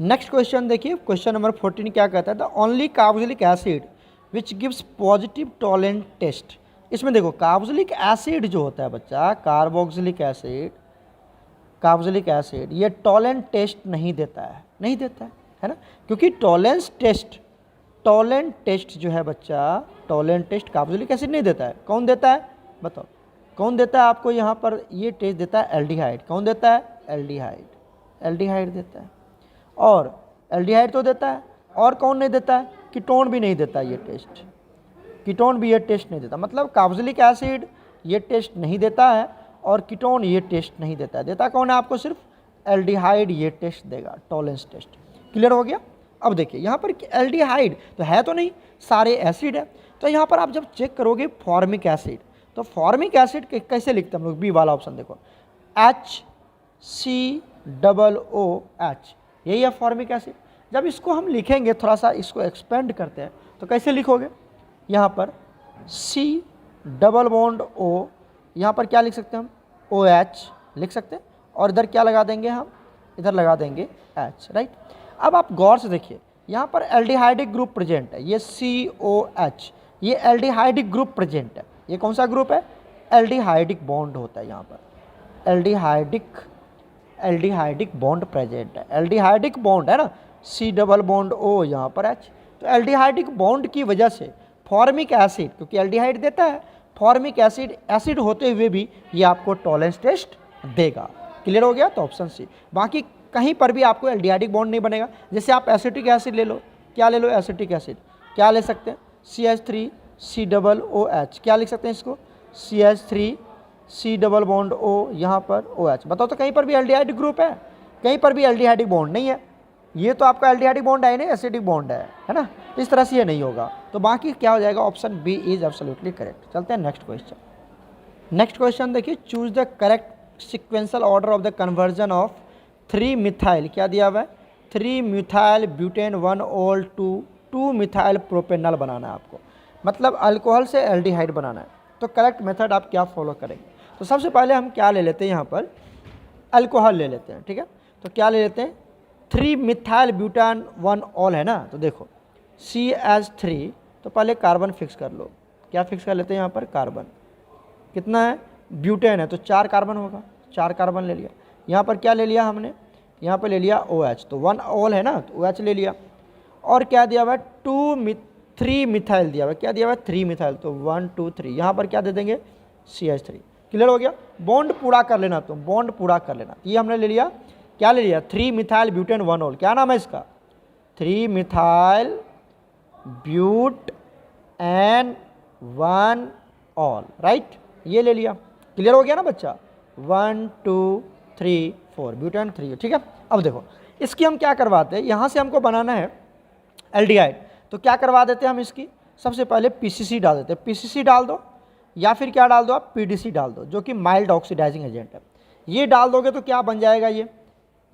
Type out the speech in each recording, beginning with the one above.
Next question देखिए, question number 14 क्या कहता है, the only carboxylic acid which gives positive Tollens test. इसमें देखो कार्बोक्सिलिक एसिड जो होता है बच्चा, कार्बोक्सिलिक एसिड ये टॉलेंट टेस्ट नहीं देता है ना, क्योंकि टॉलेंट टेस्ट जो है बच्चा, टॉलेंट टेस्ट कार्बोक्सिलिक एसिड नहीं देता है। कौन देता है बताओ, कौन देता है आपको यहाँ पर ये टेस्ट देता है? एल्डिहाइड। कौन देता है? एल्डिहाइड देता है। और एल्डिहाइड तो देता है, और कौन नहीं देता है? कीटोन भी नहीं देता ये टेस्ट, कीटोन भी ये टेस्ट नहीं देता। मतलब कार्बोक्सिलिक एसिड ये टेस्ट नहीं देता है और कीटोन ये टेस्ट नहीं देता है। देता कौन है आपको? सिर्फ एल्डिहाइड ये टेस्ट देगा, टॉलेंस टेस्ट। क्लियर हो गया? अब देखिए यहाँ पर एल्डिहाइड तो है तो नहीं, सारे एसिड है। तो यहाँ पर आप जब चेक करोगे फॉर्मिक एसिड, तो फॉर्मिक एसिड कैसे लिखते हैं हम लोग? बी वाला ऑप्शन देखो, HCOOH, यही है फॉर्मिक एसिड। जब इसको हम लिखेंगे, थोड़ा सा इसको एक्सपेंड करते हैं, तो कैसे लिखोगे? यहाँ पर C डबल बॉन्ड O, यहाँ पर क्या लिख सकते हैं हम? OH लिख सकते हैं, और इधर क्या लगा देंगे हम? इधर लगा देंगे H, राइट। अब आप गौर से देखिए, यहाँ पर एल्डिहाइडिक ग्रुप प्रेजेंट है, ये COH, ये एल्डिहाइडिक ग्रुप प्रेजेंट है। ये कौन सा ग्रुप है? एल्डिहाइडिक बॉन्ड होता है यहाँ पर, एल्डिहाइडिक बॉन्ड प्रेजेंट है। एल्डिहाइडिक बॉन्ड है ना, C डबल बॉन्ड O, यहाँ पर H। तो एल्डिहाइडिक बॉन्ड की वजह से फॉर्मिक एसिड, क्योंकि एल्डिहाइड देता है, फॉर्मिक एसिड होते हुए भी ये आपको टॉलेंस टेस्ट देगा। क्लियर हो गया? तो ऑप्शन सी। बाकी कहीं पर भी आपको एल्डिहाइडिक बॉन्ड नहीं बनेगा। जैसे आप एसिटिक एसिड ले लो, क्या ले लो? एसिटिक एसिड क्या ले सकते हैं? CH3COOH, क्या लिख सकते हैं इसको? CH3C डबल बॉन्ड O, यहाँ पर OH। बताओ तो कहीं पर भी एल्डिहाइडिक ग्रुप है? कहीं पर भी एल्डिहाइडिक बॉन्ड नहीं है। ये तो आपका एल्डिहाइडिक बॉन्ड है नहीं, एसिडिक बॉन्ड है ना। इस तरह से ये नहीं होगा। तो बाकी क्या हो जाएगा? Option B is absolutely correct. चलते हैं नेक्स्ट क्वेश्चन। नेक्स्ट क्वेश्चन देखिए, choose the correct sequential order of the conversion of 3 methyl, क्या दिया हुआ है? 3 methyl butane 1 ol to 2 methyl propanol बनाना है आपको, मतलब अल्कोहल से एल्डिहाइड बनाना है। तो करेक्ट मेथड आप क्या फॉलो करेंगे? तो सबसे पहले हम क्या ले लेते हैं? यहाँ पर अल्कोहल ले लेते हैं, ठीक है। तो क्या ले लेते हैं? 3 मिथाइल ब्यूटान 1 ऑल है ना। तो देखो CH3, तो पहले कार्बन फिक्स कर लो। क्या फिक्स कर लेते हैं यहाँ पर? कार्बन कितना है? ब्यूटेन है तो 4 कार्बन होगा, 4 कार्बन ले लिया। यहाँ पर क्या ले लिया हमने? यहाँ पर ले लिया OH, तो 1 ऑल है ना, तो OH ले लिया। और क्या दिया हुआ है? 3 मिथाइल दिया हुआ है। क्या दिया हुआ है? 3 मिथाइल, तो 1 2 3। यहाँ पर क्या दे देंगे? CH3। क्लियर हो गया? बॉन्ड पूरा कर लेना, तो बॉन्ड पूरा कर लेना। ये हमने ले लिया, क्या ले लिया? 3 मिथाइल ब्यूटेन 1 ऑल। क्या नाम है इसका? 3 methyl butan 1 ol, right. ये ले लिया। क्लियर हो गया ना बच्चा? 1 2 3 4 ब्यूटेन 3, ठीक है। अब देखो इसकी हम क्या करवाते हैं, यहाँ से हमको बनाना है एल्डिहाइड, तो क्या करवा देते हैं हम इसकी? सबसे पहले PCC डाल देते हैं। PCC डाल दो, या फिर क्या डाल दो आप? PDC डाल दो, जो कि माइल्ड ऑक्सीडाइजिंग एजेंट है। ये डाल दोगे तो क्या बन जाएगा?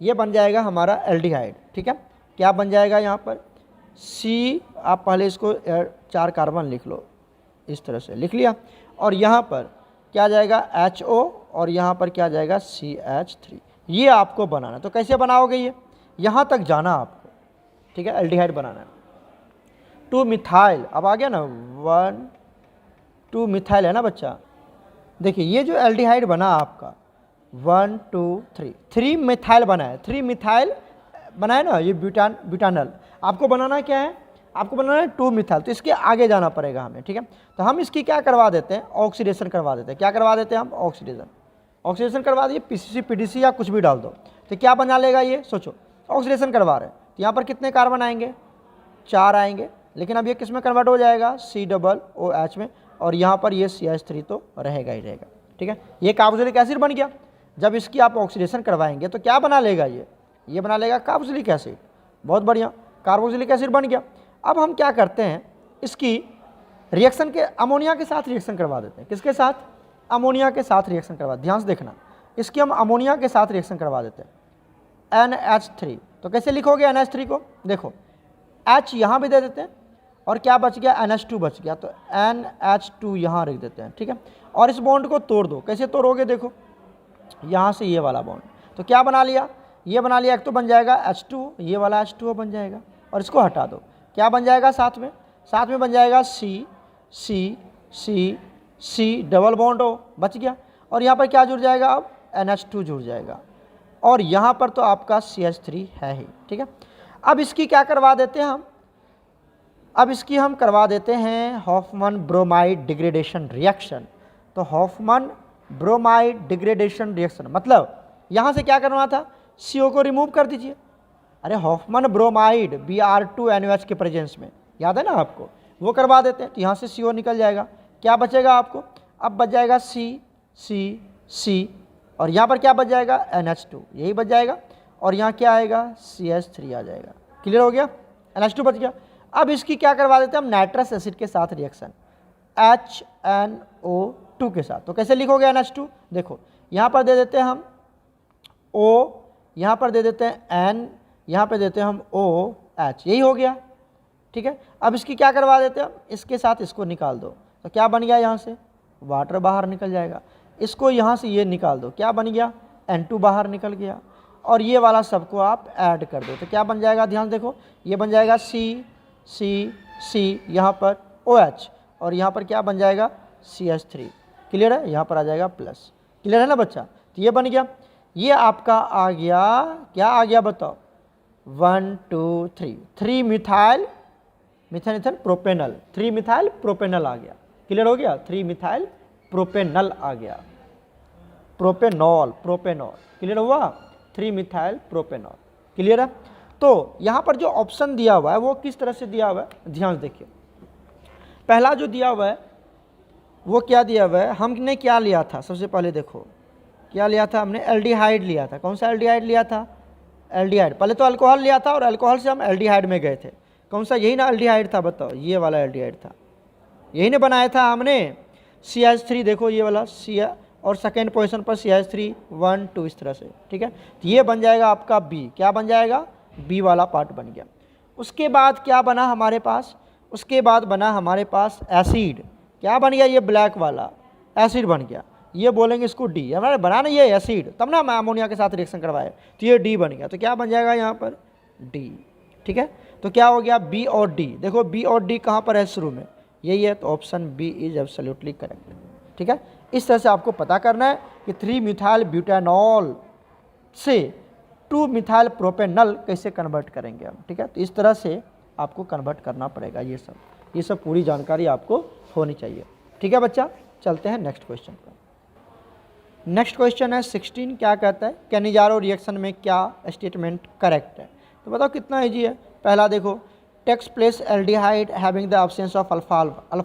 ये बन जाएगा हमारा एल्डिहाइड, ठीक है। क्या बन जाएगा यहाँ पर? C, आप पहले इसको 4 कार्बन लिख लो, इस तरह से लिख लिया। और यहाँ पर क्या जाएगा? HO, और यहाँ पर क्या जाएगा? CH3। ये आपको बनाना है। तो कैसे बनाओगे? ये यहाँ तक जाना आपको, ठीक है। एल्डिहाइड बनाना है। 2 मिथाइल, अब आ गया ना, 1 2 मिथाइल है ना बच्चा। देखिए ये जो एल्डिहाइड बना आपका 1 2 3 मिथाइल बना है, 3 मिथाइल बना है ना, ये ब्यूटानल। आपको बनाना क्या है? आपको बनाना है 2 मिथाइल, तो इसके आगे जाना पड़ेगा हमें, ठीक है। तो हम इसकी क्या करवा देते हैं? ऑक्सीडेशन करवा देते हैं। क्या करवा देते हैं हम? ऑक्सीडेशन करवा दिए। PCC PDC या कुछ भी डाल दो, तो क्या बना लेगा ये? सोचो, ऑक्सीडेशन करवा रहे हैं तो यहाँ पर कितने कार्बन आएंगे? 4 आएंगे। लेकिन अब ये किस में कन्वर्ट हो जाएगा? COOH में, और यहाँ पर ये CH3 तो रहेगा ही रहेगा, ठीक है। ये कार्बोक्सिलिक एसिड बन गया। जब इसकी आप ऑक्सीडेशन करवाएंगे तो क्या बना लेगा? ये बना लेगा कार्बोक्सिलिक एसिड। बहुत बढ़िया, कार्बोक्सिलिक एसिड बन गया। अब हम क्या करते हैं? इसकी रिएक्शन के अमोनिया के साथ रिएक्शन करवा देते हैं। किसके साथ? अमोनिया के साथ रिएक्शन करवा। ध्यान से देखना, इसकी हम अमोनिया के साथ रिएक्शन करवा देते हैं। NH3, तो कैसे लिखोगे NH3 को? देखो H यहाँ भी दे देते हैं, और क्या बच गया? NH2 बच गया, तो NH2 यहाँ रख देते हैं, ठीक है। और इस बॉन्ड को तोड़ दो। कैसे तोड़ोगे? देखो यहाँ से ये वाला बॉन्ड, तो क्या बना लिया? ये बना लिया, एक तो बन जाएगा H2, ये वाला H2O बन जाएगा, और इसको हटा दो, क्या बन जाएगा साथ में बन जाएगा C C C C double bond O, बच गया। और यहाँ पर क्या जुड़ जाएगा, अब NH2 जुड़ जाएगा, और यहाँ पर तो आपका CH3 है ही, ठीक है। अब इसकी क्या करवा देते हैं हम करवा देते हैं हॉफमैन ब्रोमाइड डिग्रेडेशन रिएक्शन। तो हॉफमैन ब्रोमाइड डिग्रेडेशन रिएक्शन मतलब यहाँ से क्या करना था, CO को रिमूव कर दीजिए। अरे हॉफमैन ब्रोमाइड Br2NOH के प्रेजेंस में, याद है ना आपको, वो करवा देते हैं, तो यहाँ से CO निकल जाएगा, क्या बचेगा आपको, अब बच जाएगा C C C, और यहाँ पर क्या बच जाएगा, NH2, यही बच जाएगा, और यहाँ क्या आएगा, CH3 आ जाएगा। क्लियर हो गया, NH2 बच गया। अब इसकी क्या करवा देते हैं हम, नाइट्रस एसिड के साथ रिएक्शन HNO2 के साथ। तो कैसे लिखोगे NH2, देखो यहाँ पर दे देते हैं हम O, यहाँ पर दे देते हैं N, यहाँ पर देते हैं हम OH, यही हो गया, ठीक है। अब इसकी क्या करवा देते हैं हम, इसके साथ इसको निकाल दो, तो क्या बन गया, यहाँ से वाटर बाहर निकल जाएगा। इसको यहाँ से ये निकाल दो, क्या बन गया, N2 बाहर निकल गया, और ये वाला सबको आप ऐड कर दो, तो क्या बन जाएगा, ध्यान देखो, ये बन जाएगा C C C, यहाँ पर OH, और यहाँ पर क्या बन जाएगा, CH3। क्लियर है, यहाँ पर आ जाएगा प्लस। क्लियर है ना बच्चा, तो ये बन गया, ये आपका आ गया, क्या आ गया बताओ, 1 2 3 methyl methane propanal, 3 methyl propanal आ गया। क्लियर हो गया, 3 मिथाइल प्रोपेनल आ गया, प्रोपेनॉल, क्लियर हुआ, 3 मिथाइल प्रोपेनॉल। क्लियर है। तो यहाँ पर जो ऑप्शन दिया हुआ है वो किस तरह से दिया हुआ है, ध्यान से देखिए। पहला जो दिया हुआ है वो क्या दिया हुआ है, हमने क्या लिया था, सबसे पहले देखो क्या लिया था, हमने एल्डिहाइड लिया था। कौन सा एल्डिहाइड लिया था, एल्डिहाइड। पहले तो अल्कोहल लिया था और अल्कोहल से हम एल्डिहाइड में गए थे। कौन सा, यही ना एल्डिहाइड था, बताओ, ये वाला एल्डिहाइड था, यही ने बनाया था हमने। CH3 देखो, ये वाला C, और सेकेंड पोजीशन पर CH3 1 2 इस तरह से, ठीक है। तो ये बन जाएगा आपका B, क्या बन जाएगा, B वाला पार्ट बन गया। उसके बाद क्या बना हमारे पास, उसके बाद बना हमारे पास एसिड, क्या बन गया, ये ब्लैक वाला एसिड बन गया। ये बोलेंगे इसको D, हमारे बना नहीं ये एसिड, तब ना हम अमोनिया के साथ रिएक्शन करवाए, तो ये D बन गया। तो क्या बन जाएगा यहाँ पर D, ठीक है। तो क्या हो गया, B और D, देखो B और D कहाँ पर है, शुरू में यही है, तो option B is absolutely correct, ठीक है। इस तरह से आपको पता करना है कि 3 मिथाइल ब्यूटानॉल से 2 मिथाइल प्रोपेनल कैसे कन्वर्ट करेंगे हम, ठीक है। तो इस तरह से आपको कन्वर्ट करना पड़ेगा, ये सब पूरी जानकारी आपको होनी चाहिए, ठीक है बच्चा। चलते हैं नेक्स्ट क्वेश्चन पर। नेक्स्ट क्वेश्चन है 16, क्या कहता है, कैनिजारो रिएक्शन में क्या स्टेटमेंट करेक्ट है। तो बताओ कितना ईजी है। पहला देखो, takes place aldehyde having the absence of alpha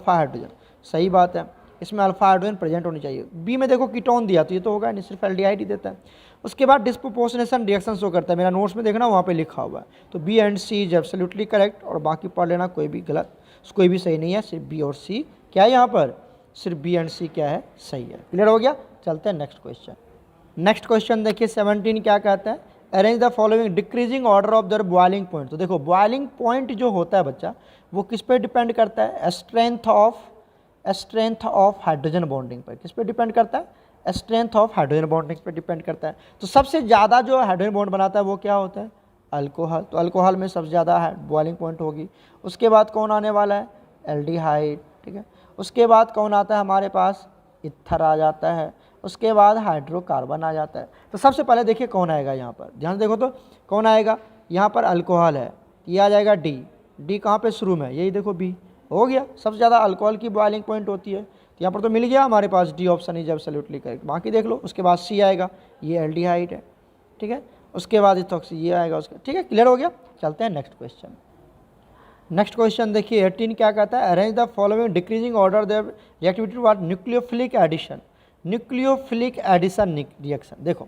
hydrogen, सही बात है, इसमें अल्फा हाइड्रोजन प्रेजेंट होनी चाहिए। बी में देखो कीटोन दिया, तो ये तो होगा नहीं, सिर्फ एल्डिहाइड ही देता है। उसके बाद डिस्प्रोपोर्शनेशन रिएक्शन शो करता है, मेरा नोट्स में देखना वहाँ पे लिखा हुआ है। तो B and C is absolutely correct, और बाकी पढ़ लेना, कोई भी गलत, कोई भी सही नहीं है, सिर्फ बी और सी क्या है, यहाँ पर सिर्फ बी एंड सी क्या है, सही है। क्लियर हो गया। चलते हैं नेक्स्ट क्वेश्चन। नेक्स्ट क्वेश्चन देखिए 17 क्या कहता है, arrange the following decreasing order of their boiling point. तो देखो बॉइलिंग पॉइंट जो होता है बच्चा, वो किस पे डिपेंड करता है, स्ट्रेंथ ऑफ हाइड्रोजन बॉन्डिंग पर। किस पे डिपेंड करता है, स्ट्रेंथ ऑफ हाइड्रोजन बॉन्डिंग पर डिपेंड करता है। तो सबसे ज़्यादा जो हाइड्रोजन बॉन्ड बनाता है वो क्या होता है, अल्कोहल। तो अल्कोहल में सबसे ज़्यादा बॉइलिंग पॉइंट होगी। उसके बाद कौन आने वाला है, एल्डिहाइड, ठीक है। उसके बाद कौन आता है हमारे पास, इथर आ जाता है। उसके बाद हाइड्रोकार्बन आ जाता है। तो सबसे पहले देखिए कौन आएगा यहाँ पर, ध्यान से देखो तो कौन आएगा, यहाँ पर अल्कोहल है, ये आ जाएगा डी कहाँ पे, शुरू में, यही देखो बी हो गया। सबसे ज़्यादा अल्कोहल की बॉइलिंग पॉइंट होती है, तो यहाँ पर तो मिल गया हमारे पास, D option is absolutely correct. बाकी देख लो, उसके बाद सी आएगा, ये एल्डिहाइड है, ठीक है। उसके बाद इथॉक्सी ये आएगा उसका, ठीक है। क्लियर हो गया। चलते हैं नेक्स्ट क्वेश्चन। नेक्स्ट क्वेश्चन देखिए 18 क्या कहता है, arrange the following decreasing order their reactivity toward nucleophilic addition. Nucleophilic addition reaction, देखो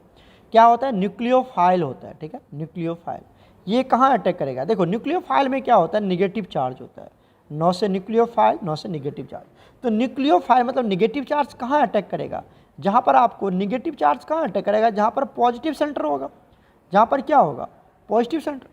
क्या होता है, न्यूक्लियोफाइल होता है, ठीक है। न्यूक्लियोफाइल ये कहाँ अटैक करेगा, देखो न्यूक्लियोफाइल में क्या होता है, निगेटिव चार्ज होता है, 9 से न्यूक्लियोफाइल, 9 से निगेटिव चार्ज। तो न्यूक्लियोफाइल मतलब निगेटिव चार्ज कहाँ अटैक करेगा, जहाँ पर आपको निगेटिव चार्ज कहाँ अटैक करेगा, जहाँ पर पॉजिटिव सेंटर होगा, जहाँ पर क्या होगा, पॉजिटिव सेंटर।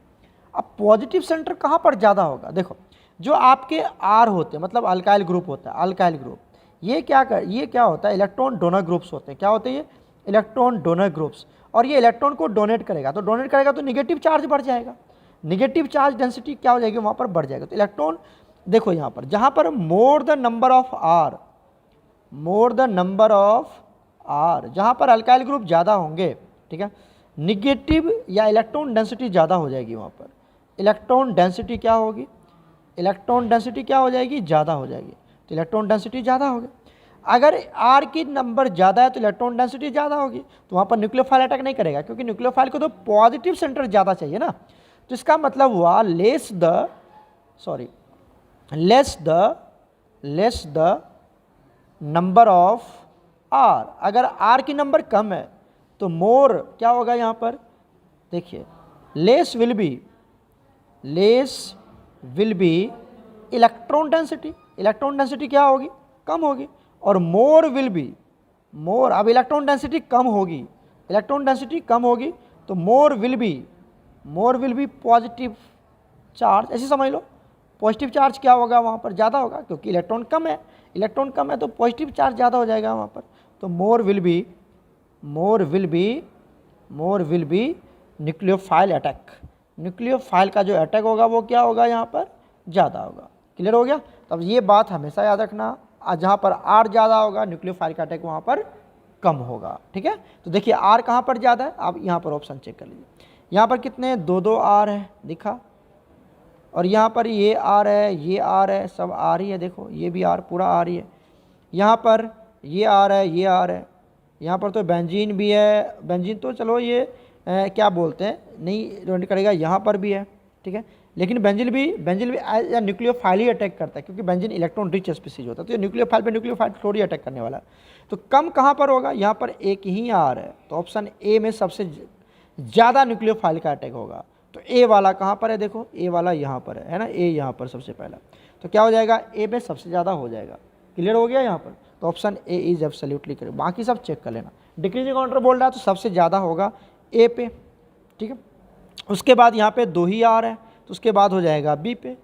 अब पॉजिटिव सेंटर कहाँ पर ज़्यादा होगा, देखो जो आपके आर होते हैं, मतलब अल्काइल ग्रुप होता है, अल्काइल ग्रुप, ये क्या होता है, इलेक्ट्रॉन डोनर ग्रुप्स होते हैं। क्या होते हैं ये, इलेक्ट्रॉन डोनर ग्रुप्स। और ये इलेक्ट्रॉन को डोनेट करेगा, तो डोनेट करेगा तो निगेटिव चार्ज बढ़ जाएगा, निगेटिव चार्ज डेंसिटी क्या हो जाएगी वहाँ पर बढ़ जाएगा। तो इलेक्ट्रॉन देखो यहाँ पर जहाँ पर more the number of R, more the number of R, जहाँ पर अल्काइल ग्रुप ज़्यादा होंगे, ठीक है, निगेटिव या इलेक्ट्रॉन डेंसिटी ज़्यादा हो जाएगी वहाँ पर, इलेक्ट्रॉन डेंसिटी क्या होगी, इलेक्ट्रॉन डेंसिटी क्या हो जाएगी, ज़्यादा हो जाएगी, तो इलेक्ट्रॉन डेंसिटी ज़्यादा होगी। अगर आर की नंबर ज़्यादा है तो इलेक्ट्रॉन डेंसिटी ज़्यादा होगी, तो वहाँ पर न्यूक्लियोफाइल अटैक नहीं करेगा, क्योंकि न्यूक्लियोफाइल को तो पॉजिटिव सेंटर ज़्यादा चाहिए ना। तो इसका मतलब हुआ less the number of R. अगर आर की नंबर कम है तो मोर क्या होगा यहाँ पर, देखिए less will be electron density, electron density क्या होगी, कम होगी, और मोर विल बी, मोर, अब इलेक्ट्रॉन डेंसिटी कम होगी, इलेक्ट्रॉन डेंसिटी कम होगी तो more will be positive charge, ऐसे समझ लो, पॉजिटिव चार्ज क्या होगा वहाँ पर, ज़्यादा होगा, क्योंकि इलेक्ट्रॉन कम है, इलेक्ट्रॉन कम है तो पॉजिटिव चार्ज ज़्यादा हो जाएगा वहाँ पर। तो more will be nucleophile attack, nucleophile का जो अटैक होगा वो क्या होगा यहाँ पर, ज़्यादा होगा। क्लियर हो गया। तो अब ये बात हमेशा याद रखना, जहाँ पर आर ज़्यादा होगा न्यूक्लियोफाइल का अटैक वहाँ पर कम होगा, ठीक है। तो देखिए आर कहाँ पर ज़्यादा है, आप यहाँ पर ऑप्शन चेक कर लीजिए, यहाँ पर कितने, 2 आर है दिखा, और यहाँ पर ये आर है, ये आर है, सब आर ही है, देखो ये भी आर, पूरा आर ही है, यहाँ पर ये आर है, ये आर है, यहाँ पर तो बेंजीन भी है, बेंजीन तो चलो ये क्या बोलते हैं नहीं डोनेट करेगा, यहाँ पर भी है, ठीक है, लेकिन बेंजिल भी या न्यूक्लियोफाइल ही अटैक करता है, क्योंकि बेंजीन इलेक्ट्रॉन रिच स्पीसीज होता है, तो ये न्यूक्लियोफाइल पे न्यूक्लियोफाइल थोड़ी अटैक करने वाला है। तो कम कहाँ पर होगा, यहाँ पर एक ही आर है, तो ऑप्शन ए में सबसे ज़्यादा न्यूक्लियोफाइल का अटैक होगा। तो ए वाला कहाँ पर है, देखो ए वाला यहाँ पर है ना, ए यहाँ पर सबसे पहला, तो क्या हो जाएगा, ए में सबसे ज़्यादा हो जाएगा। क्लियर हो गया यहाँ पर, तो option A is absolutely correct, बाकी सब चेक कर लेना। डिक्रीजिंग काउंटर बोल रहा है तो सबसे ज़्यादा होगा ए पे, ठीक है, उसके बाद यहाँ पे 2 ही आर है, तो उसके बाद हो जाएगा बी पे,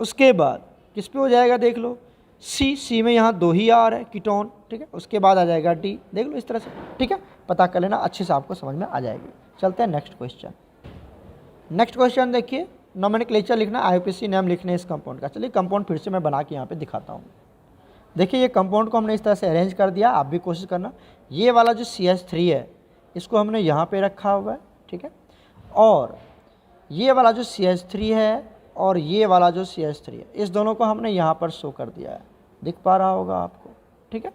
उसके बाद किस पे हो जाएगा देख लो, सी में यहाँ 2 ही आर है कीटोन, ठीक है, उसके बाद आ जाएगा डी, देख लो इस तरह से, ठीक है, पता कर लेना, अच्छे से आपको समझ में आ जाएगी। चलते हैं नेक्स्ट क्वेश्चन। नेक्स्ट क्वेश्चन देखिए, नोमेनक्लेचर लिखना, आईयूपीएसी नेम लिखने इस कंपाउंड का। चलिए कंपाउंड फिर से मैं बना के यहाँ पे दिखाता हूँ। देखिए ये कंपाउंड को हमने इस तरह से अरेंज कर दिया, आप भी कोशिश करना। ये वाला जो CH3 है इसको हमने यहाँ पे रखा हुआ है, ठीक है, और ये वाला जो CH3 है और ये वाला जो CH3 है, इस दोनों को हमने यहाँ पर शो कर दिया है, दिख पा रहा होगा आपको, ठीक है।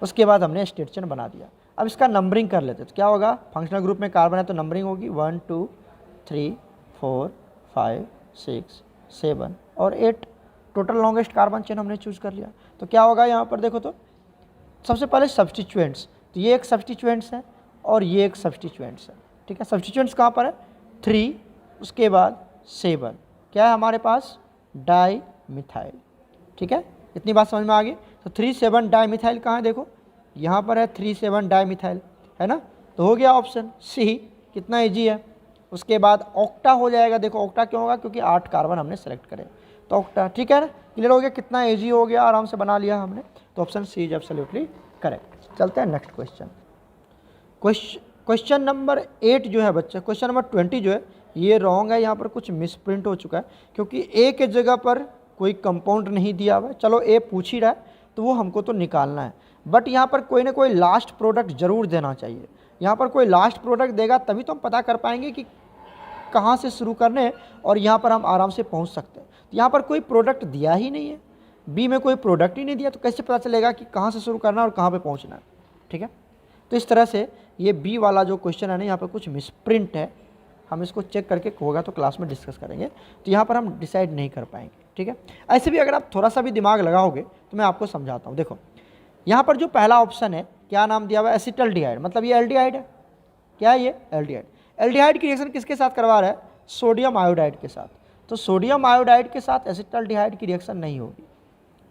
उसके बाद हमने स्टेट चेन बना दिया। अब इसका नंबरिंग कर लेते हैं, तो क्या होगा, फंक्शनल ग्रुप में कार्बन है तो नंबरिंग होगी 1 2 3 4 5 6 7 और 8, टोटल लॉन्गेस्ट कार्बन चेन हमने चूज कर लिया। तो क्या होगा यहाँ पर देखो, तो सबसे पहले सब्स्टिट्यूएंट्स, तो ये एक सब्स्टिट्यूएंट्स है और ये एक सब्स्टिट्यूएंट्स है, ठीक है। सब्स्टिट्यूएंट्स कहाँ पर है, 3, उसके बाद 7, क्या है हमारे पास, डाई मिथाइल, ठीक है, इतनी बात समझ में आ गई। तो 3,7 डाई मिथाइल कहाँ है, देखो यहाँ पर है 3,7 डाई मिथाइल, है ना, तो हो गया ऑप्शन सी, कितना ईजी है। उसके बाद ऑक्टा हो जाएगा, देखो ऑक्टा क्यों होगा, क्योंकि 8 कार्बन हमने सेलेक्ट करे, तो ऑक्टा, ठीक है ना, क्लियर हो गया, कितना ईजी हो गया, आराम से बना लिया हमने, तो option C is absolutely correct. चलते हैं नेक्स्ट क्वेश्चन। क्वेश्चन नंबर 8 जो है बच्चा, क्वेश्चन नंबर 20 जो है ये रॉन्ग है, यहाँ पर कुछ मिसप्रिंट हो चुका है, क्योंकि ए के जगह पर कोई कंपाउंड नहीं दिया हुआ है। चलो ए पूछ ही रहा है तो वो हमको तो निकालना है, बट यहाँ पर कोई ना कोई लास्ट प्रोडक्ट ज़रूर देना चाहिए। यहाँ पर कोई लास्ट प्रोडक्ट देगा तभी तो हम पता कर पाएंगे कि कहाँ से शुरू करने हैं और यहाँ पर हम आराम से पहुँच सकते हैं। तो यहाँ पर कोई प्रोडक्ट दिया ही नहीं है, बी में कोई प्रोडक्ट ही नहीं दिया, तो कैसे पता चलेगा कि कहाँ से शुरू करना है और कहाँ पे पहुँचना है, ठीक है। तो इस तरह से ये बी वाला जो क्वेश्चन है ना, यहाँ पर कुछ मिसप्रिंट है, हम इसको चेक करके होगा तो क्लास में डिस्कस करेंगे, तो यहाँ पर हम डिसाइड नहीं कर पाएंगे, ठीक है। ऐसे भी अगर आप थोड़ा सा भी दिमाग लगाओगे तो मैं आपको समझाता हूँ। देखो यहाँ पर जो पहला ऑप्शन है, क्या नाम दिया हुआ है, एसिटल्डिहाइड, मतलब ये एल्डिहाइड है, क्या है ये, एल्डिहाइड। एल्डिहाइड की रिएक्शन किसके साथ करवा रहा है, सोडियम आयोडाइड के साथ, तो सोडियम आयोडाइड के साथ एसिटल्डिहाइड की रिएक्शन नहीं होगी,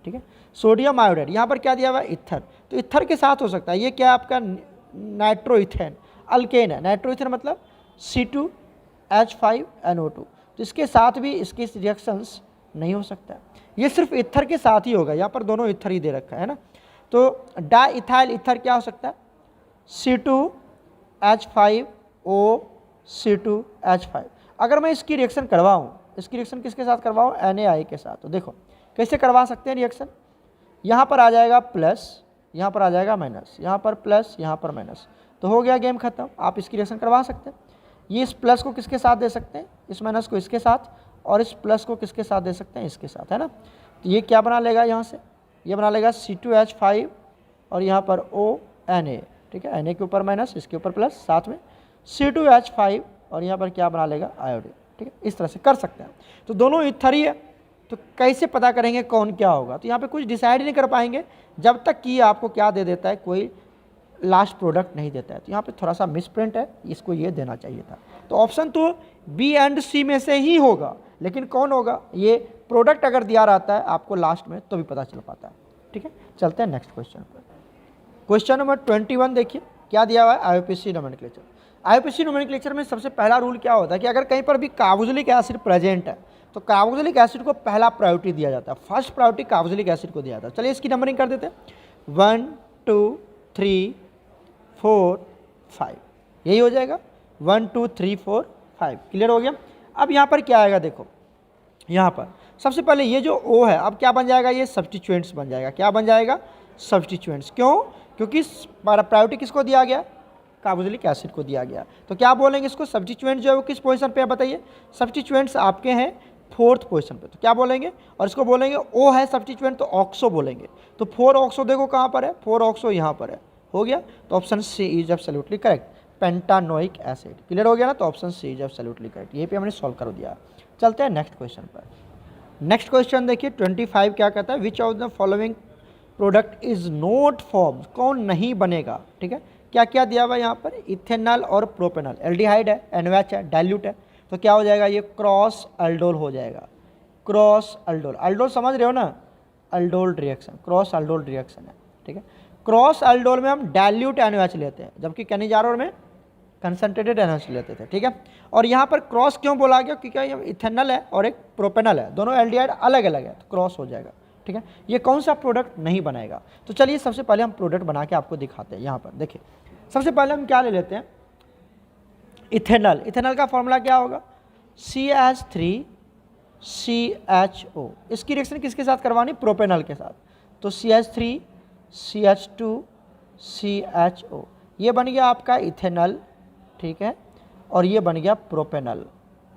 ठीक है। सोडियम आयोडाइड, यहाँ पर क्या दिया हुआ है, इथर, तो इथर के साथ हो सकता है, ये क्या आपका नाइट्रोइथेन अल्केन है, नाइट्रोइथेन मतलब C2H5NO2, तो इसके साथ भी इसके रिएक्शंस नहीं हो सकता है, ये सिर्फ इथर के साथ ही होगा, यहाँ पर दोनों इथर ही दे रखा है ना। तो डाई इथाइल इथर क्या हो सकता है, C2H5 O(C2H5). अगर मैं इसकी रिएक्शन करवाऊँ, इसकी रिएक्शन किसके साथ करवाऊँ, NaI के साथ, तो देखो कैसे करवा सकते हैं रिएक्शन। यहाँ पर आ जाएगा प्लस, यहाँ पर आ जाएगा माइनस, यहाँ पर प्लस, यहाँ पर माइनस, तो हो गया गेम खत्म। आप इसकी रिएक्शन करवा सकते हैं। ये इस प्लस को किसके साथ दे सकते हैं, इस माइनस को इसके साथ, और इस प्लस को किसके साथ दे सकते हैं, इसके साथ, है ना। तो ये क्या बना लेगा, यहाँ से ये बना लेगा C2H5 और यहाँ पर ONA, ठीक है, Na के ऊपर माइनस, इसके ऊपर प्लस, साथ में C2H5 और यहाँ पर क्या बना लेगा, आयोडीन, ठीक है। इस तरह से कर सकते हैं। तो दोनों ईथर ही है, तो कैसे पता करेंगे कौन क्या होगा। तो यहाँ पे कुछ डिसाइड नहीं कर पाएंगे जब तक कि आपको क्या दे देता है, कोई लास्ट प्रोडक्ट नहीं देता है। तो यहाँ पे थोड़ा सा मिस प्रिंट है, इसको ये देना चाहिए था। तो ऑप्शन तो बी एंड सी में से ही होगा, लेकिन कौन होगा, ये प्रोडक्ट अगर दिया रहता है आपको लास्ट में तो भी पता चल पाता है, ठीक है। चलते हैं नेक्स्ट क्वेश्चन पर। क्वेश्चन नंबर 21 देखिए क्या दिया हुआ है, आईयूपीएसी नोमेनक्लेचर। आईयूपीएसी नोमेनक्लेचर में सबसे पहला रूल क्या होता है कि अगर कहीं पर भी कार्बोक्सिलिक एसिड प्रेजेंट है तो कार्बोक्सिलिक एसिड को पहला प्रायोरिटी दिया जाता है, फर्स्ट प्रायोरिटी कार्बोक्सिलिक एसिड को दिया जाता है। चलिए इसकी नंबरिंग कर देते हैं, 1 2 3 4 5, यही हो जाएगा, 1 2 3 4 5, क्लियर हो गया। अब यहाँ पर क्या आएगा, देखो यहाँ पर सबसे पहले ये जो O है अब क्या बन जाएगा, ये सब्स्टिट्यूएंट्स बन जाएगा। क्या बन जाएगा, सब्स्टिट्यूएंट्स। क्यों, क्योंकि प्रायोरिटी किसको दिया गया, कार्बोक्सिलिक एसिड को दिया गया। तो क्या बोलेंगे इसको, सब्स्टिट्यूएंट जो है वो किस पोजीशन पे है बताइए, सब्स्टिट्यूएंट्स आपके हैं 4th पोजीशन पे। तो क्या बोलेंगे, और इसको बोलेंगे O है सब्स्टिट्यूएंट तो ऑक्सो बोलेंगे। तो 4 ऑक्सो देखो कहाँ पर है, 4 ऑक्सो यहाँ पर है, हो गया। तो option C is absolutely correct, pentanoic acid, clear हो गया ना। तो option C is absolutely correct, ये पे हमने सॉल्व कर दिया। चलते हैं नेक्स्ट क्वेश्चन पर। नेक्स्ट क्वेश्चन देखिए 25 क्या कहता है, which of the following product is not form, कौन नहीं बनेगा, ठीक है। क्या क्या दिया हुआ है यहाँ पर, इथेनॉल और प्रोपेनॉल, एल्डिहाइड है, NaOH है, डाइल्यूट है, तो क्या हो जाएगा, ये क्रॉस अल्डोल हो जाएगा। क्रॉस अल्डोल, अल्डोल समझ रहे हो ना, aldol reaction, cross aldol reaction है, ठीक है। क्रॉस अल्डोल में हम डाइल्यूट NaOH लेते हैं, जबकि कैनिजारोल में कंसनट्रेटेड NaOH लेते थे, ठीक है। और यहाँ पर क्रॉस क्यों बोला गया, क्योंकि ये इथेनॉल है और एक प्रोपेनॉल है, दोनों एल्डिहाइड अलग अलग है, तो क्रॉस हो जाएगा, ठीक है। ये कौन सा प्रोडक्ट नहीं बनाएगा, तो चलिए सबसे पहले हम प्रोडक्ट बना के आपको दिखाते हैं। यहाँ पर देखिए सबसे पहले हम क्या ले लेते हैं, इथेनॉल। इथेनॉल का फॉर्मूला क्या होगा, CH3CHO। इसकी रिएक्शन किसके साथ करवानी, प्रोपेनॉल के साथ, तो CH3CH2CHO, ये बन गया आपका इथेनॉल, ठीक है, और ये बन गया प्रोपेनॉल,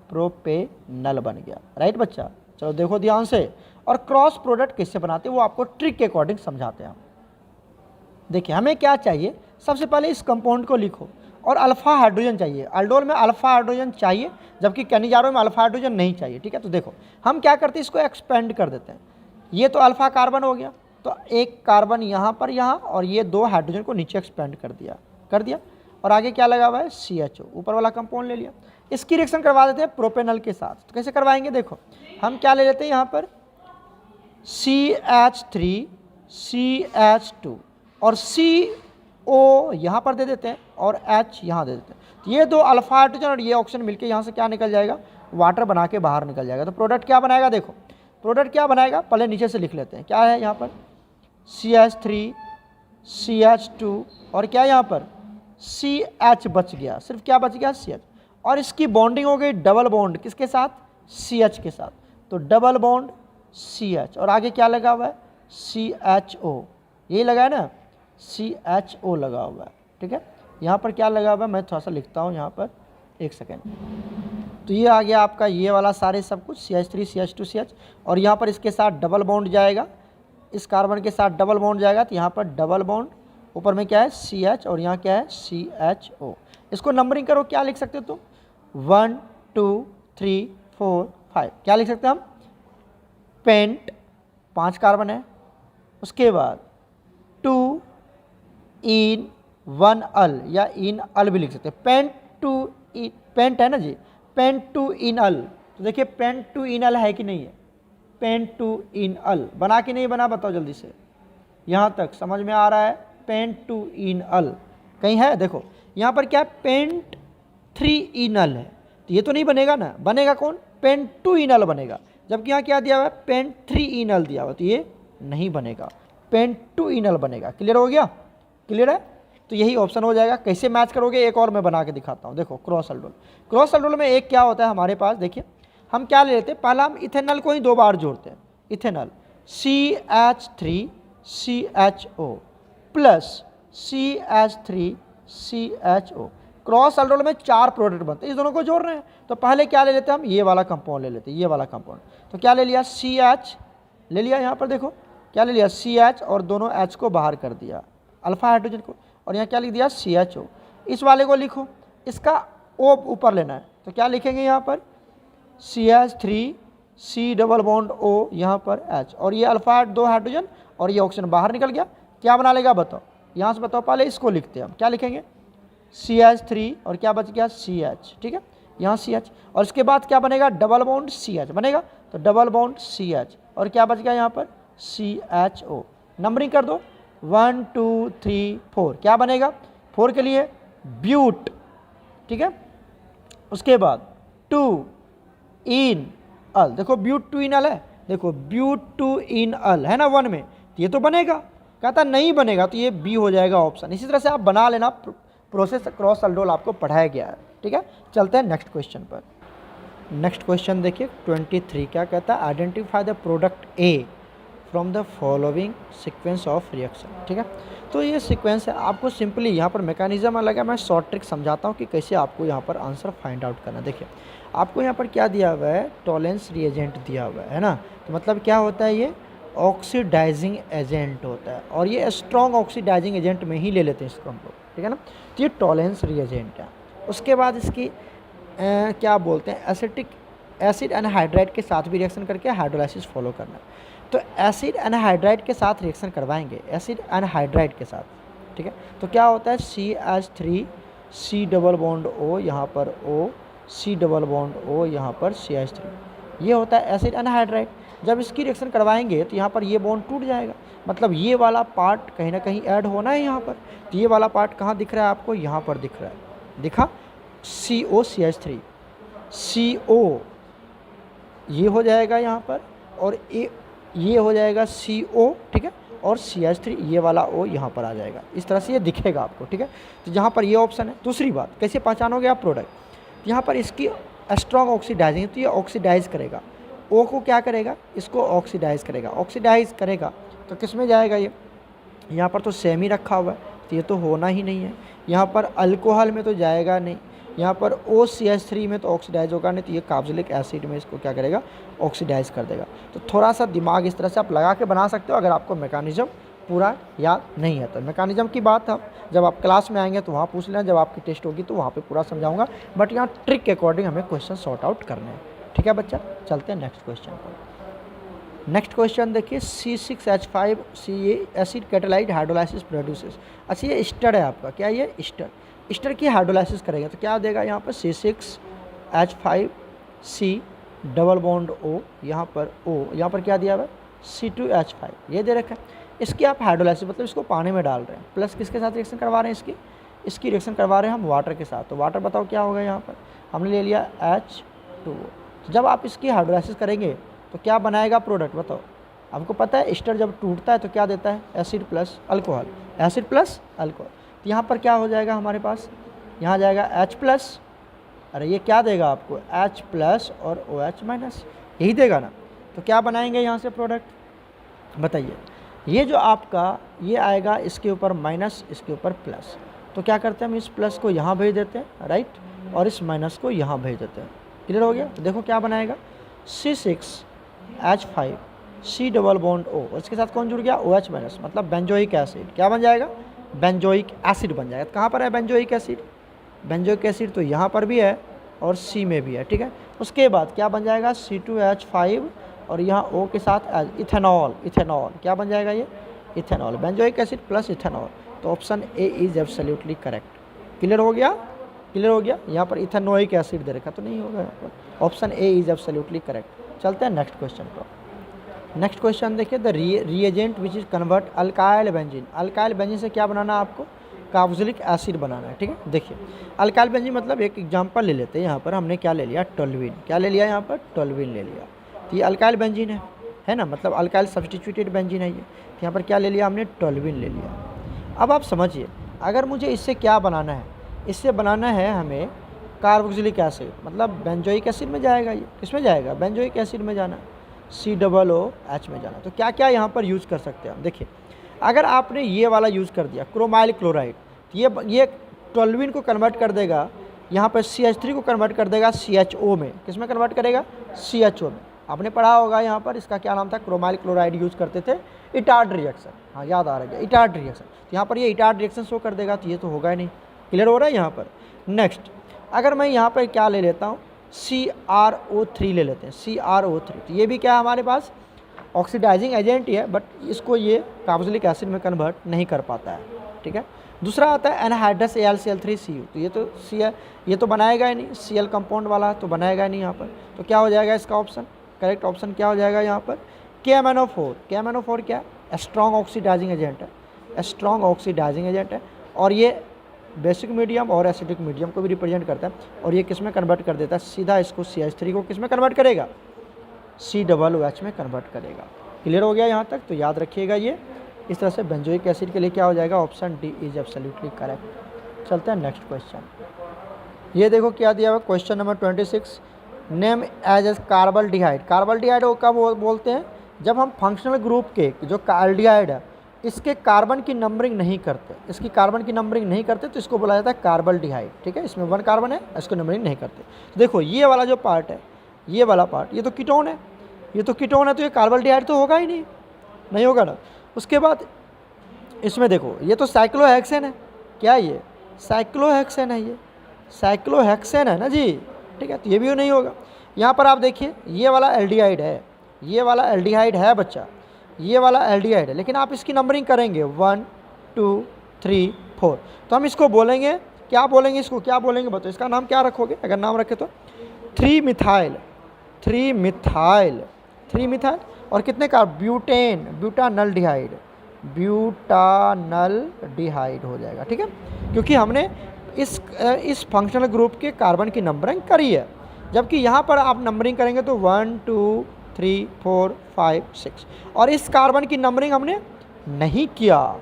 प्रोपेनॉल बन गया, राइट बच्चा। चलो देखो ध्यान से, और क्रॉस प्रोडक्ट किससे बनाते हैं वो आपको ट्रिक के अकॉर्डिंग समझाते हैं हम। देखिए हमें क्या चाहिए, सबसे पहले इस कंपाउंड को लिखो, और अल्फा हाइड्रोजन चाहिए, अल्डोल में अल्फा हाइड्रोजन चाहिए, जबकि कैनिजारो में अल्फा हाइड्रोजन नहीं चाहिए, ठीक है। तो देखो हम क्या करते हैं, इसको एक्सपेंड कर देते हैं। ये तो अल्फा कार्बन हो गया, तो एक कार्बन यहाँ पर, यहाँ, और ये 2 हाइड्रोजन को नीचे एक्सपेंड कर दिया, और आगे क्या लगा हुआ है, CHO, ऊपर वाला कंपाउंड ले लिया। इसकी रिएक्शन करवा देते हैं प्रोपेनॉल के साथ। तो कैसे करवाएंगे, देखो हम क्या ले लेते हैं यहाँ पर, CH3CH2 और CO यहाँ पर दे देते हैं, और H यहाँ दे देते हैं। तो ये 2 अल्फा हाइड्रोजन और ये ऑक्सीजन मिलकर यहाँ से क्या निकल जाएगा, वाटर बना के बाहर निकल जाएगा। तो प्रोडक्ट क्या बनाएगा, देखो प्रोडक्ट क्या बनाएगा, पहले नीचे से लिख लेते हैं, क्या है यहाँ पर, CH3CH2 और क्या यहाँ पर CH बच गया, सिर्फ क्या बच गया, CH, और इसकी बॉन्डिंग हो गई डबल बॉन्ड किसके साथ, CH के साथ, तो डबल बॉन्ड CH, और आगे क्या लगा हुआ है, CHO, यही लगा है ना, CHO लगा हुआ है, ठीक है। यहाँ पर क्या लगा हुआ है, मैं थोड़ा सा लिखता हूँ यहाँ पर, एक सेकेंड। तो ये आ गया आपका ये वाला सारे सब कुछ, CH3 CH2 CH, और यहाँ पर इसके साथ डबल बॉन्ड जाएगा, इस कार्बन के साथ डबल बॉन्ड जाएगा, तो यहाँ पर डबल बॉन्ड, ऊपर में क्या है CH, और यहाँ क्या है CHO। इसको नंबरिंग करो, क्या लिख सकते हो तुम, 1 2 3 4 5, क्या लिख सकते हैं हम, पेंट 5 कार्बन है, उसके बाद 2 इन 1 अल, या इन अल भी लिख सकते हैं, पेंट 2 पेंट है ना जी, पेंट 2 इन अल। तो देखिए पेंट 2 इन अल है कि नहीं है, पेंट 2 इन अल बना कि नहीं बना, बताओ जल्दी से, यहाँ तक समझ में आ रहा है, पेंट 2 इन अल कहीं है, देखो यहाँ पर क्या पेंट 3 इन अल है, तो ये तो नहीं बनेगा ना, बनेगा कौन, पेंट 2 इन अल बनेगा, जबकि यहाँ क्या दिया हुआ है, पेंट 3 इन अल दिया हुआ, तो ये नहीं बनेगा, पेंट 2 इन अल बनेगा। क्लियर हो गया, क्लियर है। तो यही ऑप्शन हो जाएगा। कैसे मैच करोगे एक और मैं बना के दिखाता हूँ। देखो क्रॉस अल्डोल, क्रॉस अल्डोल में एक क्या होता है हमारे पास, देखिए हम क्या ले लेते हैं, पहला हम इथेनॉल को ही 2 बार जोड़ते हैं, ethanol CH3CHO plus CH3CHO। Cross aldol में 4 प्रोडक्ट बनते हैं, इस दोनों को जोड़ रहे हैं। तो पहले क्या ले लेते हैं हम, ये वाला कंपाउंड ले लेते हैं, ये वाला कंपाउंड। तो क्या ले लिया, CH ले लिया, यहाँ पर देखो क्या ले लिया, CH और दोनों H को बाहर कर दिया, अल्फा हाइड्रोजन को, और यहाँ क्या लिख दिया, CHO। इस वाले को लिखो, इसका O ऊपर लेना है, तो क्या लिखेंगे यहाँ पर CH3C डबल बॉन्ड O, यहाँ पर H, और ये अल्फा 2 हाइड्रोजन और ये ऑक्सीजन बाहर निकल गया। क्या बना लेगा बताओ, यहाँ से बताओ, पहले इसको लिखते हैं हम, क्या लिखेंगे CH3 और क्या बच गया CH, ठीक है, यहाँ CH, और इसके बाद क्या बनेगा, डबल बॉन्ड CH बनेगा, तो डबल बॉन्ड CH, और क्या बच गया यहाँ पर CHO। नंबरिंग कर दो 1 2 3 4, क्या बनेगा 4 के लिए ब्यूट, ठीक है, उसके बाद 2 इन अल, देखो ब्यूट 2 इन अल है, देखो ब्यूट 2 इन अल है ना 1 में, तो ये तो बनेगा, कहता नहीं बनेगा, तो ये बी हो जाएगा ऑप्शन। इसी तरह से आप बना लेना, प्रोसेस क्रॉस अल्डोल आपको पढ़ाया गया है, ठीक है। चलते हैं नेक्स्ट क्वेश्चन पर। नेक्स्ट क्वेश्चन देखिए 23, क्या कहता है, identify the product A from the following sequence of reaction, ठीक है। तो ये सीक्वेंस है, आपको सिंपली यहाँ पर मैकेनिज्म अलग है, मैं शॉर्ट ट्रिक समझाता हूँ कि कैसे आपको यहाँ पर आंसर फाइंड आउट करना। देखिए आपको यहाँ पर क्या दिया हुआ है, टॉलेंस रिएजेंट दिया हुआ है ना, तो मतलब क्या होता है, ये ऑक्सीडाइजिंग एजेंट होता है, और ये स्ट्रॉन्ग ऑक्सीडाइजिंग एजेंट में ही ले लेते हैं इसको हम लोग, ठीक है ना। तो ये टॉलेंस रिएजेंट है। उसके बाद इसकी क्या बोलते हैं, एसिड एनहाइड्राइड के साथ भी रिएक्शन करके हाइड्रोलाइसिस फॉलो करना है। तो एसिड एनहाइड्राइड के साथ रिएक्शन करवाएंगे, एसिड एनहाइड्राइड के साथ, ठीक है। तो क्या होता है CH3C डबल बॉन्ड O, यहाँ पर O, C double bond O, यहाँ पर CH3, ये होता है एसिड एनहाइड्राइड। जब इसकी रिएक्शन करवाएंगे तो यहाँ पर ये बॉन्ड टूट जाएगा, मतलब ये वाला पार्ट कहीं ना कहीं ऐड होना है यहाँ पर। तो ये वाला पार्ट कहाँ दिख रहा है आपको, यहाँ पर दिख रहा है, दिखा CO CH3 CO, ये हो जाएगा यहाँ पर, और ये हो जाएगा CO, ठीक है, और CH3 ये वाला O यहाँ पर आ जाएगा, इस तरह से ये दिखेगा आपको, ठीक है। तो यहाँ पर ये ऑप्शन है। दूसरी बात, कैसे पहचानोगे आप प्रोडक्ट, यहाँ पर इसकी स्ट्रॉन्ग ऑक्सीडाइजिंग, तो ये ऑक्सीडाइज करेगा, O को क्या करेगा, इसको ऑक्सीडाइज करेगा, ऑक्सीडाइज करेगा तो किस में जाएगा, ये यहाँ पर तो सेम ही रखा हुआ है, तो ये तो होना ही नहीं है। यहाँ पर अल्कोहल में तो जाएगा नहीं, यहाँ पर OCH3 में तो ऑक्सीडाइज होगा नहीं, तो ये कार्बोक्सिलिक एसिड में इसको क्या करेगा, ऑक्सीडाइज कर देगा। तो थोड़ा सा दिमाग इस तरह से आप लगा के बना सकते हो, अगर आपको मैकेनिज्म पूरा याद नहीं है तो। मैकेनिज्म की बात हम जब आप क्लास में आएंगे तो वहाँ पूछ लेना, जब आपकी टेस्ट होगी तो वहाँ पे पूरा समझाऊंगा, बट यहाँ ट्रिक के अकॉर्डिंग हमें क्वेश्चन सॉर्ट आउट करने हैं, ठीक है बच्चा। चलते हैं नेक्स्ट क्वेश्चन पर। नेक्स्ट क्वेश्चन देखिए C6H5CA एसिड कैटालाइट हाइड्रोलाइसिस प्रोड्यूसेस। अच्छा ये एस्टर है आपका, क्या ये एस्टर की हाइड्रोलाइसिस करेगा, तो क्या देगा यहाँ पर C6H5C डबल बॉन्ड O, यहाँ पर O, यहाँ पर क्या दिया हुआ है C2H5, ये दे रखा है। इसकी आप हाइड्रोलाइसिस मतलब इसको पानी में डाल रहे हैं, प्लस किसके साथ रिएक्शन करवा रहे हैं, इसकी रिएक्शन करवा रहे हैं हम वाटर के साथ। तो वाटर बताओ क्या होगा, यहाँ पर हमने ले लिया H2O। तो जब आप इसकी हाइड्रोलाइसिस करेंगे तो क्या बनाएगा प्रोडक्ट बताओ। आपको पता है एस्टर जब टूटता है तो क्या देता है, acid plus alcohol, acid plus alcohol. तो यहाँ पर क्या हो जाएगा हमारे पास, यहाँ जाएगा H प्लस, अरे ये क्या देगा आपको H प्लस और OH माइनस, यही देगा ना। तो क्या बनाएंगे यहाँ से प्रोडक्ट बताइए, ये जो आपका ये आएगा इसके ऊपर माइनस, इसके ऊपर प्लस। तो क्या करते हैं हम, इस प्लस को यहाँ भेज देते हैं, राइट, और इस माइनस को यहाँ भेज देते हैं। क्लियर हो गया। तो देखो क्या बनाएगा C6H5C डबल बॉन्ड O, और इसके साथ कौन जुड़ गया OH माइनस, मतलब बेंजोइक एसिड। क्या बन जाएगा, बेंजोइक एसिड बन जाएगा। कहाँ पर है बेंजोइक एसिड, बेंजोइक एसिड तो यहाँ पर भी है और C में भी है, ठीक है। उसके बाद क्या बन जाएगा C2H5 और यहाँ O के साथ इथेनॉल, इथेनॉल क्या बन जाएगा ये ethanol, benzoic acid plus ethanol. तो option A is absolutely correct. Clear हो गया, क्लियर हो गया। यहाँ पर इथेनोइक एसिड दे रखा तो नहीं होगा यहाँ पर, option A is absolutely correct. चलते हैं नेक्स्ट क्वेश्चन पर। नेक्स्ट क्वेश्चन देखिए, the reagent which is convert alkyl benzene. Alkyl benzene से क्या बनाना है आपको, कार्बोक्सिलिक एसिड बनाना है, ठीक है। देखिए अल्काइल बेंजीन मतलब एक एग्जांपल ले लेते हैं, यहाँ पर हमने क्या ले लिया, टोल्यूइन। क्या ले लिया यहाँ पर, टोल्यूइन ले लिया। तो ये अल्काइल बेंजीन है ना, मतलब अल्काइल सब्स्टिट्यूटेड बेंजीन है ये। तो यहाँ पर क्या ले लिया हमने, टोल्यूइन ले लिया। अब आप समझिए अगर मुझे इससे क्या बनाना है, इससे बनाना है हमें कार्बोक्सिलिक एसिड, मतलब बेंजोइक एसिड में जाएगा। ये किस में जाएगा? बेंजोइक एसिड में जाना, COOH में जाना। तो क्या क्या यहाँ पर यूज़ कर सकते हैं हम? देखिए, अगर आपने ये वाला यूज़ कर दिया क्रोमाइल क्लोराइड, ये टोल्यूइन को कन्वर्ट कर देगा, यहाँ पर CH3 को कन्वर्ट कर देगा CHO में। किस में कन्वर्ट करेगा? CHO में। आपने पढ़ा होगा यहाँ पर, इसका क्या नाम था? क्रोमाइल क्लोराइड यूज़ करते थे, इटार्ड रिएक्शन। हाँ, याद आ रहा है, इटार्ड रिएक्शन। तो यहाँ पर ये इटार्ड रिएक्शन शो कर देगा, तो ये तो होगा ही नहीं। क्लियर हो रहा है यहाँ पर? नेक्स्ट, अगर मैं यहाँ पर क्या ले लेता हूँ, CrO3 ले लेते हैं, CrO3। तो ये भी क्या है हमारे पास? ऑक्सीडाइजिंग एजेंट ही है, बट इसको ये कार्बोक्सिलिक एसिड में कन्वर्ट नहीं कर पाता है। ठीक है। दूसरा आता है एनहाइड्रस AlCl3Cu। तो ये तो ये तो बनाएगा ही नहीं, Cl कंपाउंड वाला तो बनाएगा ही नहीं यहाँ पर। तो क्या हो जाएगा इसका ऑप्शन? करेक्ट ऑप्शन क्या हो जाएगा यहाँ पर? KMnO4। KMnO4 क्या है? स्ट्रॉन्ग ऑक्सीडाइजिंग एजेंट है, स्ट्रॉन्ग ऑक्सीडाइजिंग एजेंट है, और ये बेसिक मीडियम और एसिडिक मीडियम को भी रिप्रेजेंट करता है। और ये किस में कन्वर्ट कर देता है? सीधा इसको CH3 को किस में कन्वर्ट करेगा? COOH में कन्वर्ट करेगा। क्लियर हो गया यहाँ तक? तो याद रखिएगा ये। इस तरह से बेंजोइक एसिड के लिए क्या हो जाएगा? Option D is absolutely correct. चलते हैं नेक्स्ट क्वेश्चन। ये देखो क्या दिया हुआ, question number 26, name as a carbaldehyde. Carbaldehyde को कब बोलते हैं? जब हम फंक्शनल ग्रुप के जो एल्डिहाइड है, इसके कार्बन की नंबरिंग नहीं करते, इसकी कार्बन की नंबरिंग नहीं करते, तो इसको बोला जाता है कार्बल्डिहाइड। ठीक है, इसमें 1 कार्बन है, इसको नंबरिंग नहीं करते। तो देखो ये वाला जो पार्ट है, ये वाला पार्ट, ये तो कीटोन है, ये तो कीटोन है, तो ये कार्बल्डिहाइड तो होगा ही नहीं, नहीं होगा ना। उसके बाद इसमें देखो, ये तो साइक्लोहेक्सेन है। क्या ये? साइक्लोहेक्सेन है, ये साइक्लोहेक्सेन है ना जी। ठीक है, तो ये भी नहीं होगा। यहाँ पर आप देखिए, ये वाला एल्डिहाइड है, ये वाला एल्डिहाइड है बच्चा, ये वाला एल्डिहाइड है, लेकिन आप इसकी नंबरिंग करेंगे 1 2 3 4, तो हम इसको बोलेंगे, क्या बोलेंगे इसको, क्या बोलेंगे बताओ? इसका नाम क्या रखोगे अगर नाम रखे तो? 3 मिथाइल, 3 मिथाइल, 3 मिथाइल। और कितने का? ब्यूटेन, ब्यूटानल्डिहाइड, ब्यूटानल्डिहाइड हो जाएगा। ठीक है, क्योंकि हमने इस फंक्शनल ग्रुप के कार्बन की नंबरिंग करी है, जबकि यहाँ पर आप नंबरिंग करेंगे तो 1 2 3 4 5 6, और इस कार्बन की नंबरिंग हमने नहीं किया,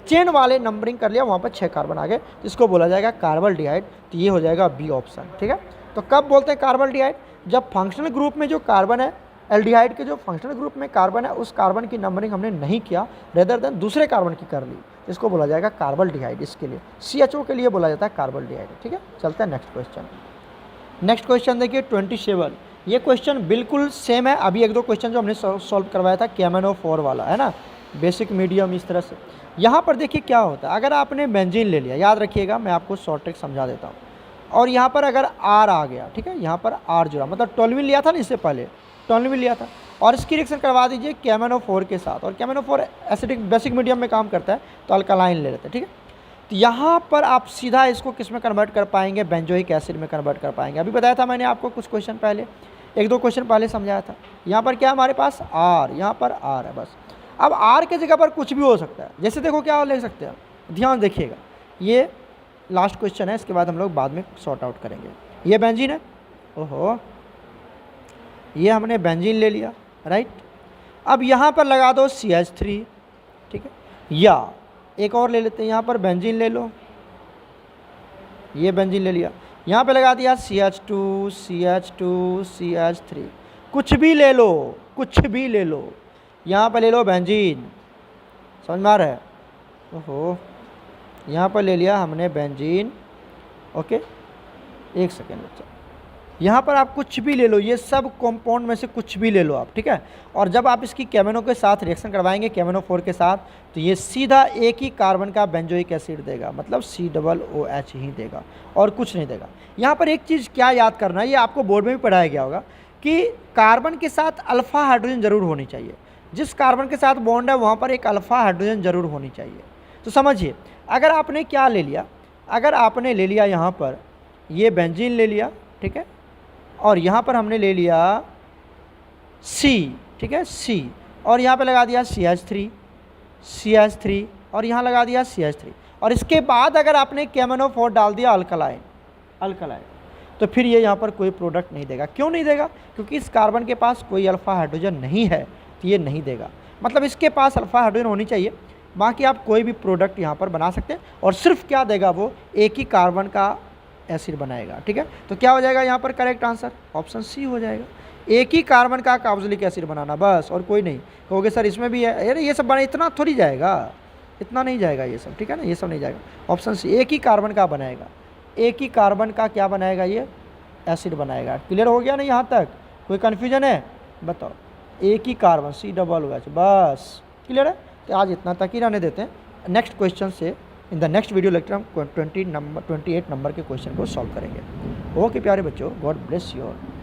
चेन वाले नंबरिंग कर लिया, वहाँ पर 6 कार्बन आ गए, जिसको बोला जाएगा कार्बल्डिहाइड। तो ये हो जाएगा बी ऑप्शन। ठीक है, तो कब बोलते हैं कार्बल्डिहाइड? जब फंक्शनल ग्रुप में जो कार्बन है, एल्डिहाइड के जो फंक्शनल ग्रुप में कार्बन है, उस कार्बन की नंबरिंग हमने नहीं किया, रेदर देन दूसरे कार्बन की कर ली, इसको बोला जाएगा कार्बल्डिहाइड। इसके लिए CHO के लिए बोला जाता है कार्बल्डिहाइड। ठीक है, चलते हैं नेक्स्ट क्वेश्चन। नेक्स्ट क्वेश्चन देखिए 27। ये क्वेश्चन बिल्कुल सेम है, अभी 1-2 क्वेश्चन जो हमने सॉल्व करवाया था KMnO4 वाला, है ना, बेसिक मीडियम इस तरह से। यहाँ पर देखिए क्या होता है, अगर आपने बेंजीन ले लिया, याद रखिएगा मैं आपको शॉर्ट ट्रिक समझा देता हूँ, और यहाँ पर अगर R आ गया, ठीक है, यहाँ पर R जुड़ा, मतलब टोल्यूइन लिया था ना, इससे पहले टोल्यूइन लिया था, और इसकी रिएक्शन करवा दीजिए KMnO4 के साथ, और KMnO4 एसिडिक बेसिक मीडियम में काम करता है, तो अल्कलाइन ले लेते हैं। ठीक है, तो यहाँ पर आप सीधा इसको किस में कन्वर्ट कर पाएंगे? बेंजोइक एसिड में कन्वर्ट कर पाएंगे। अभी बताया था मैंने आपको कुछ क्वेश्चन पहले, 1-2 क्वेश्चन पहले समझाया था। यहाँ पर क्या हमारे पास? R, यहाँ पर R है बस। अब R के जगह पर कुछ भी हो सकता है, जैसे देखो क्या ले सकते हैं, ध्यान देखिएगा, ये लास्ट क्वेश्चन है, इसके बाद हम लोग बाद में सॉर्ट आउट करेंगे। ये बेंजीन है, ओहो, ये हमने बेंजीन ले लिया, राइट। अब यहाँ पर लगा दो CH3, ठीक है, या एक और ले लेते हैं, यहाँ पर बेंजीन ले लो, ये बेंजीन ले लिया, यहाँ पे लगा दिया CH2 CH2 CH3, कुछ भी ले लो, कुछ भी ले लो, यहाँ पर ले लो बेंजीन, समझ में आ रहा है? ओहो, यहाँ पर ले लिया हमने बेंजीन, ओके, एक सेकेंड बच्चा, यहाँ पर आप कुछ भी ले लो, ये सब कंपाउंड में से कुछ भी ले लो आप, ठीक है। और जब आप इसकी केमेनो के साथ रिएक्शन करवाएंगे, KMnO4 के साथ, तो ये सीधा एक ही कार्बन का बेंजोइक एसिड देगा, मतलब COOH ही देगा और कुछ नहीं देगा। यहाँ पर एक चीज़ क्या याद करना है, ये आपको बोर्ड में भी पढ़ाया गया होगा कि कार्बन के साथ अल्फ़ा हाइड्रोजन जरूर होनी चाहिए, जिस कार्बन के साथ बॉन्ड है वहाँ पर एक अल्फ़ा हाइड्रोजन जरूर होनी चाहिए। तो समझिए, अगर आपने क्या ले लिया, अगर आपने ले लिया यहाँ पर ये बेंजीन ले लिया, ठीक है, और यहाँ पर हमने ले लिया C, ठीक है, C, और यहाँ पे लगा दिया CH3 और यहाँ लगा दिया CH3, और इसके बाद अगर आपने KMnO4 डाल दिया अल्कलाइन, तो फिर ये यहाँ पर कोई प्रोडक्ट नहीं देगा। क्यों नहीं देगा? क्योंकि इस कार्बन के पास कोई अल्फ़ा हाइड्रोजन नहीं है, तो ये नहीं देगा। मतलब इसके पास अल्फ़ा हाइड्रोजन होनी चाहिए, बाकी आप कोई भी प्रोडक्ट यहाँ पर बना सकते हैं और सिर्फ क्या देगा वो, एक ही कार्बन का एसिड बनाएगा। ठीक है, तो क्या हो जाएगा यहाँ पर करेक्ट आंसर, ऑप्शन सी हो जाएगा। एक ही कार्बन का कार्बोक्सिलिक एसिड बनाना बस, और कोई नहीं। कहोगे सर इसमें भी है, अरे ये सब बना, इतना थोड़ी जाएगा, इतना नहीं जाएगा ये सब, ठीक है ना, ये सब नहीं जाएगा। ऑप्शन सी, एक ही कार्बन का बनाएगा, एक ही कार्बन का क्या बनाएगा, ये एसिड बनाएगा। क्लियर हो गया ना यहाँ तक, कोई कन्फ्यूजन है बताओ? एक ही कार्बन COOH, बस क्लियर है। तो आज इतना तक ही रहने देते हैं, नेक्स्ट क्वेश्चन से in the next video lecture हम 28 नंबर के क्वेश्चन को सॉल्व करेंगे। ओके प्यारे बच्चों, गॉड ब्लेस यू ऑल।